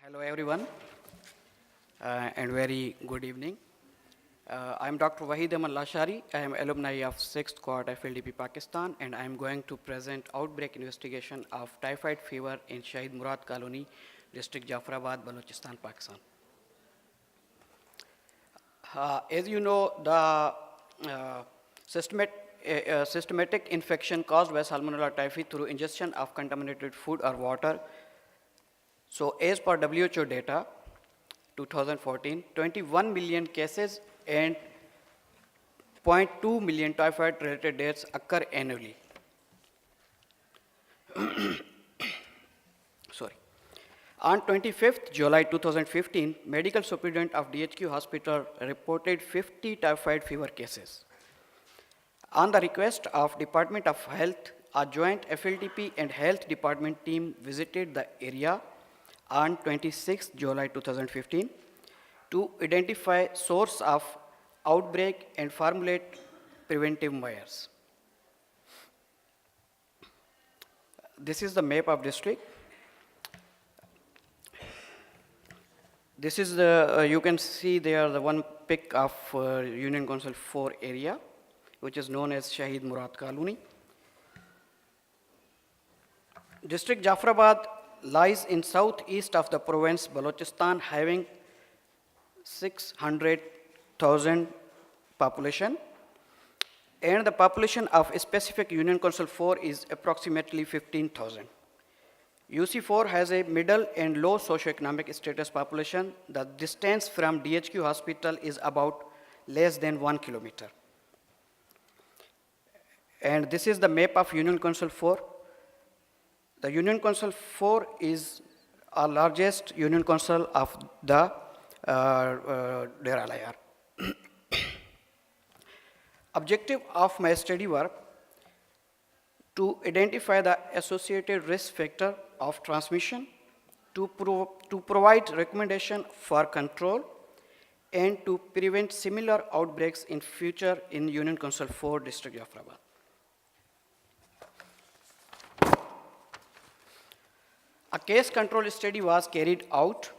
Hello everyone, and very good evening. I am Dr. Waheed Ahmed. I am alumni of 6th Cohort FLDP Pakistan, and I am going to present outbreak investigation of typhoid fever in Shahid Murad Colony, District Jafrabad, Balochistan, Pakistan. As you know, the systematic infection caused by Salmonella typhi through ingestion of contaminated food or water. So as per WHO data, 2014, 21 million cases and 0.2 million typhoid-related deaths occur annually. Sorry. On 25th July 2015, medical superintendent of DHQ hospital reported 50 typhoid fever cases. On the request of Department of Health, a joint FLDP and Health Department team visited the area on 26 July 2015 to identify source of outbreak and formulate preventive measures. This is the map of district. This is the, you can see there the one pic of Union Council 4 area, which is known as Shahid Murad Colony. District Jafrabad lies in southeast of the province Balochistan, having 600,000 population, and the population of a specific Union Council 4 is approximately 15,000. UC4 has a middle and low socioeconomic status population. The distance from DHQ hospital is about less than 1 kilometer. And this is the map of Union Council 4. The Union Council 4 is our largest Union Council of the Dera Layar. Objective of my study work to identify the associated risk factor of transmission, to provide recommendation for control, and to prevent similar outbreaks in future in Union Council 4 District Jafrabad. A case control study was carried out.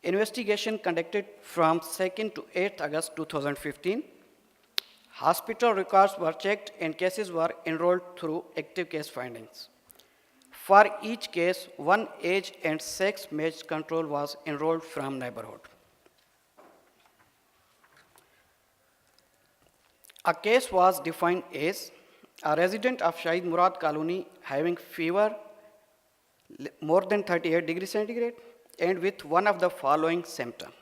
Investigation conducted from 2nd to 8th August 2015. Hospital records were checked and cases were enrolled through active case findings. For each case, one age and sex matched control was enrolled from neighborhood. A case was defined as a resident of Shahid Murad Colony having fever more than 38 degrees centigrade and with one of the following symptoms: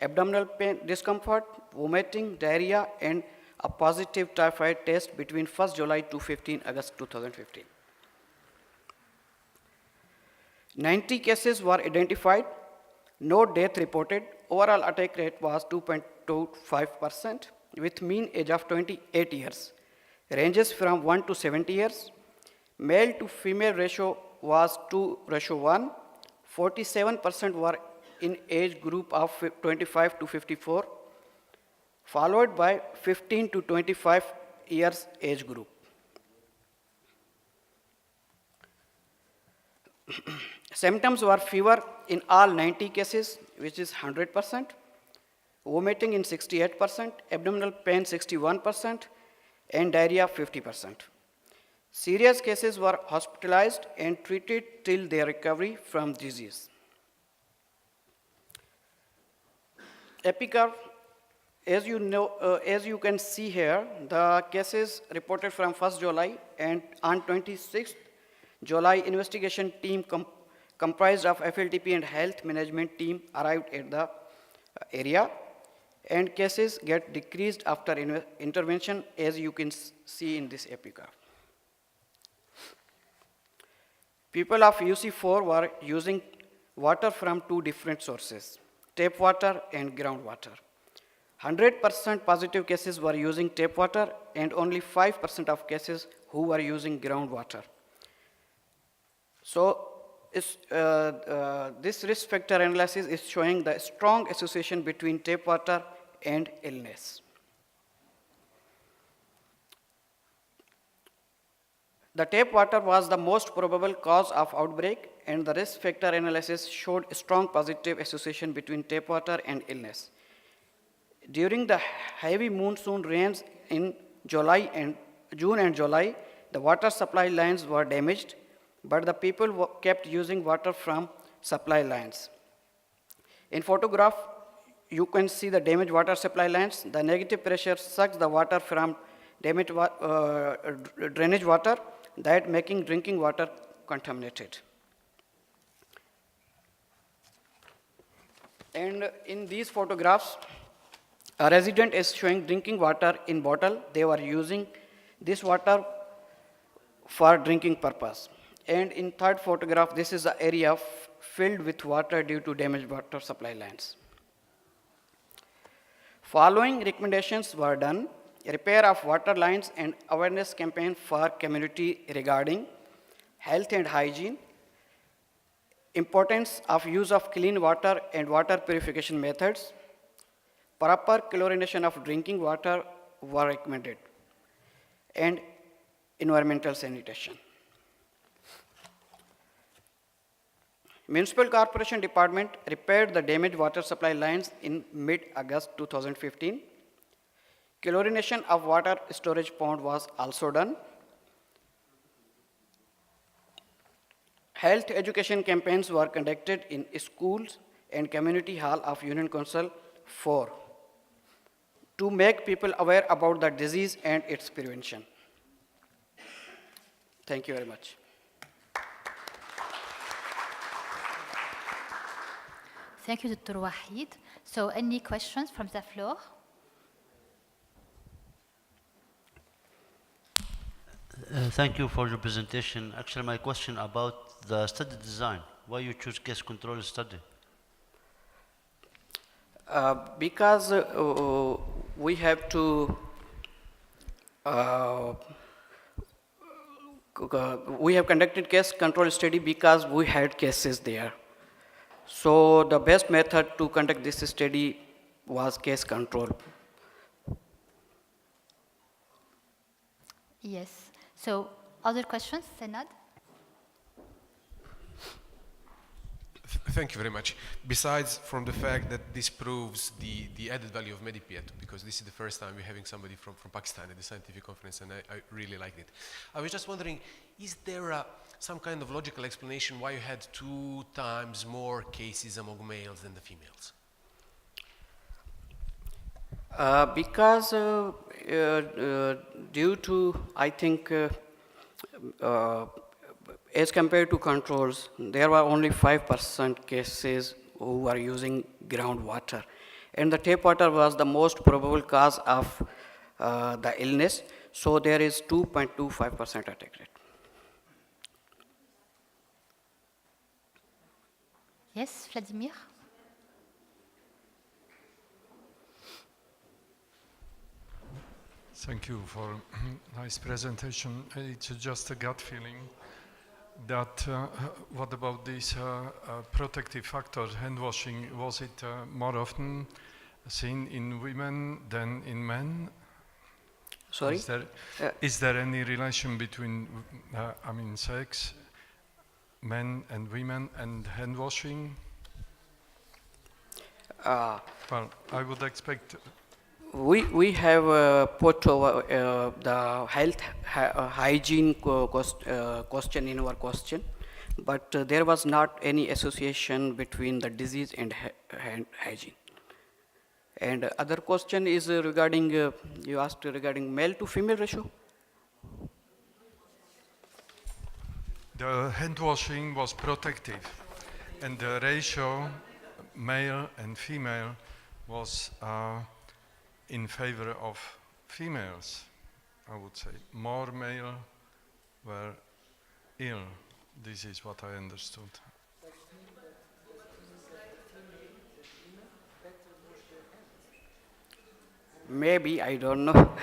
abdominal pain, discomfort, vomiting, diarrhea, and a positive typhoid test between 1st July to 15 August 2015. 90 cases were identified, no death reported. Overall attack rate was 2.25% with mean age of 28 years. Ranges from 1 to 70 years. Male to female ratio was 2:1. 47% were in age group of 25 to 54, followed by 15 to 25 years age group. Symptoms were fever in all 90 cases, which is 100%, vomiting in 68%, abdominal pain 61%, and diarrhea 50%. Serious cases were hospitalized and treated till their recovery from disease. Epicurve, as you can see here, the cases reported from 1st July, and on 26th July, investigation team comprised of FLTP and health management team arrived at the area, and cases get decreased after intervention, as you can see in this epicurve. People of UC4 were using water from two different sources, tap water and groundwater. 100% positive cases were using tap water and only 5% of cases who were using groundwater. So this risk factor analysis is showing the strong association between tap water and illness. The tap water was the most probable cause of outbreak, and the risk factor analysis showed a strong positive association between tap water and illness. During the heavy monsoon rains in June and July, the water supply lines were damaged, but the people kept using water from supply lines. In photograph, you can see the damaged water supply lines. The negative pressure sucks the water from damaged drainage water, that making drinking water contaminated. And in these photographs, a resident is showing drinking water in bottle. They were using this water for drinking purpose. And in third photograph, this is the area filled with water due to damaged water supply lines. Following recommendations were done: repair of water lines and awareness campaign for community regarding health and hygiene, importance of use of clean water and water purification methods, proper chlorination of drinking water were recommended, and environmental sanitation. Municipal Corporation Department repaired the damaged water supply lines in mid-August 2015. Chlorination of water storage pond was also done. Health education campaigns were conducted in schools and community hall of Union Council 4 to make people aware about the disease and its prevention. Thank you very much. Thank you, Dr. Waheed. So any questions from the floor? Thank you for your presentation. Actually, my question about the study design. Why you choose case control study? Because we have to we have conducted case control study because we had cases there. So the best method to conduct this study was case control. Yes. So other questions, Senad? Thank you very much. Besides from the fact that this proves the added value of MediPIET, because this is the first time we're having somebody from Pakistan at the scientific conference, and I really liked it. I was just wondering, is there some kind of logical explanation why you had 2 times more cases among males than the females? Because due to, I think, as compared to controls, there were only 5% cases who were using groundwater. And the tap water was the most probable cause of the illness, so there is 2.25% attack rate. Yes, Vladimir? Thank you for nice presentation. It's just a gut feeling that what about these protective factors, hand washing, was it more often seen in women than in men? Sorry? Is there any relation between, sex, men and women, and hand washing? Well, I would expect. We have put the health hygiene question in our question, but there was not any association between the disease and hand hygiene. And other question is regarding, you asked regarding male to female ratio? The hand washing was protective, and the ratio male and female was in favor of females, I would say. More male were ill. This is what I understood. Maybe, I don't know.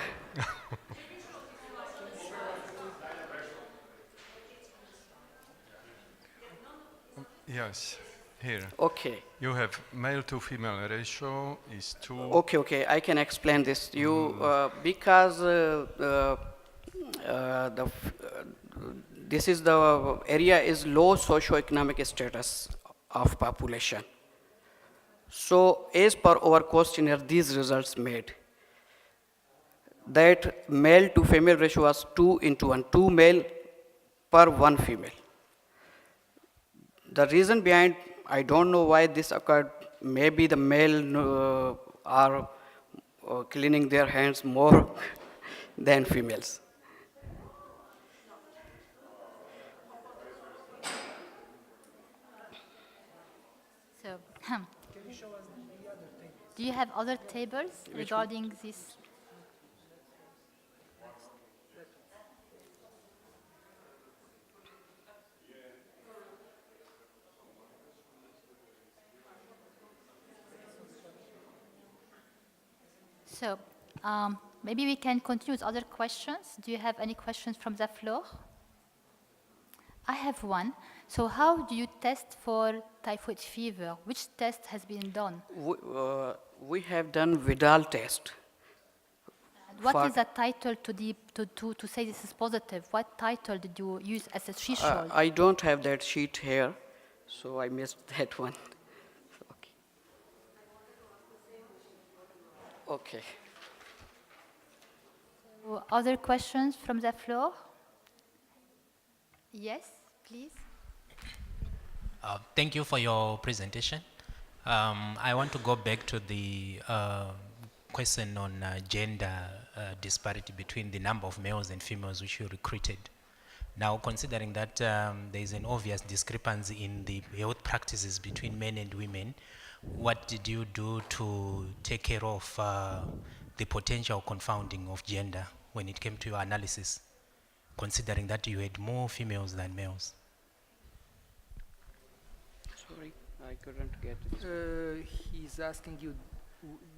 Yes, here. Okay. You have male to female ratio is 2. Okay, I can explain this. You because this is the area is low socioeconomic status of population. So as per our questionnaire, these results made that male to female ratio was 2:1, 2 male per 1 female. The reason behind, I don't know why this occurred. Maybe the male are cleaning their hands more than females. So, do you have other tables regarding this? So, maybe we can continue with other questions. Do you have any questions from the floor? I have one. So how do you test for typhoid fever? Which test has been done? We have done Vidal test. What For- is the title to say this is positive? What title did you use as a threshold? I don't have that sheet here, so I missed that one. Okay. Okay. So, other questions from the floor? Yes, please. Thank you for your presentation. I want to go back to the question on gender disparity between the number of males and females which you recruited. Now, considering that there is an obvious discrepancy in the health practices between men and women, what did you do to take care of the potential confounding of gender when it came to your analysis, considering that you had more females than males? Sorry, I couldn't get it. He's asking you,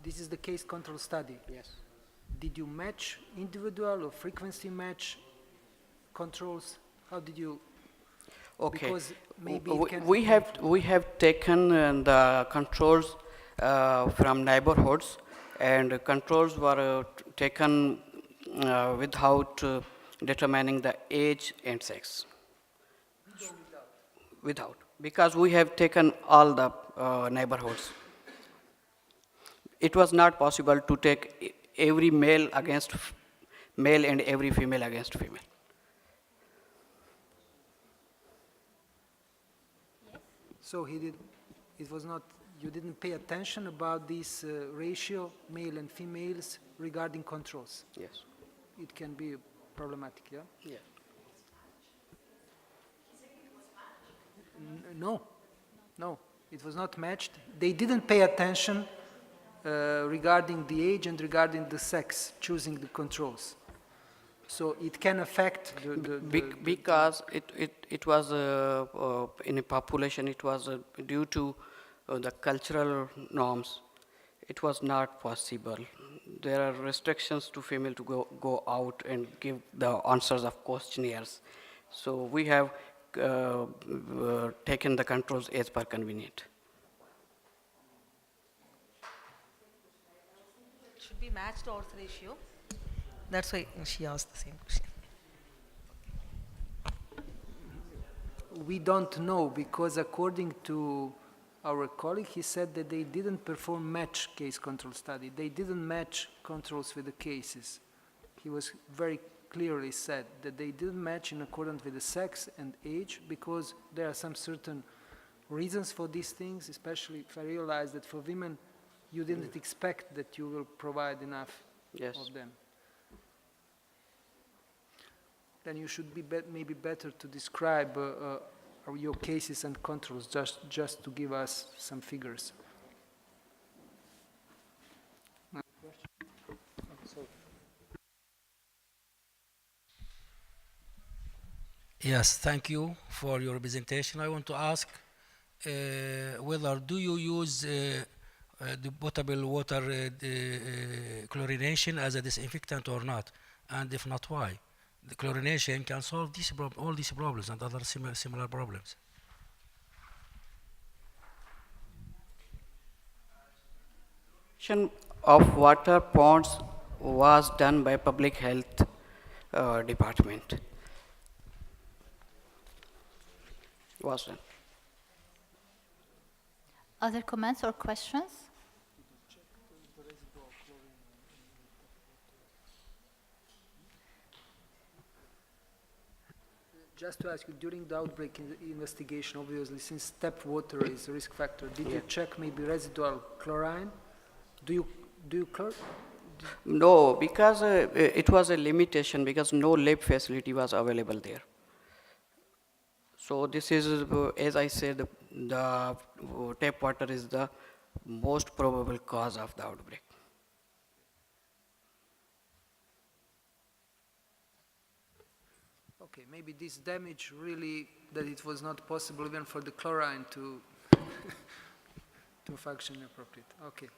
this is the case control study. Yes. Did you match individual or frequency match controls? How did you? Okay. Because maybe W- it can we have taken the controls from neighborhoods, and controls were taken without determining the age and sex. Without, because we have taken all the neighborhoods. It was not possible to take every male against male and every female against female. So he did. It was not. You didn't pay attention about this ratio, male and females, regarding controls. Yes. It can be problematic. Yeah. Yeah. No, no, it was not matched. They didn't pay attention regarding the age and regarding the sex, choosing the controls. So it can affect Because it was in a population, it was due to the cultural norms. It was not possible. There are restrictions to female to go out and give the answers of questionnaires. So we have taken the controls as per convenient. Should be matched odds ratio. That's why she asked the same question. We don't know, because according to our colleague, he said that they didn't perform match case control study. They didn't match controls with the cases. He was very clearly said that they didn't match in accordance with the sex and age, because there are some certain reasons for these things, especially if I realize that for women, you didn't expect that you will provide enough Yes. of them. Then you should be maybe better to describe your cases and controls, just to give us some figures. Yes, thank you for your presentation. I want to ask whether do you use the potable water chlorination as a disinfectant or not, and if not, why? The chlorination can solve all these problems and other similar problems. Of water ponds was done by public health department. was done. Other comments or questions? Just to ask you, during the outbreak investigation, obviously, since tap water is a risk factor, did you check maybe residual chlorine? Do you No, because it was a limitation because no lab facility was available there. So this is, as I said, the tap water is the most probable cause of the outbreak. Okay, maybe this damage really, that it was not possible even for the chlorine to to function appropriate. Okay.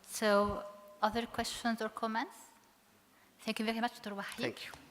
So, other questions or comments? Thank you very much, Dr. Waheed. Thank you.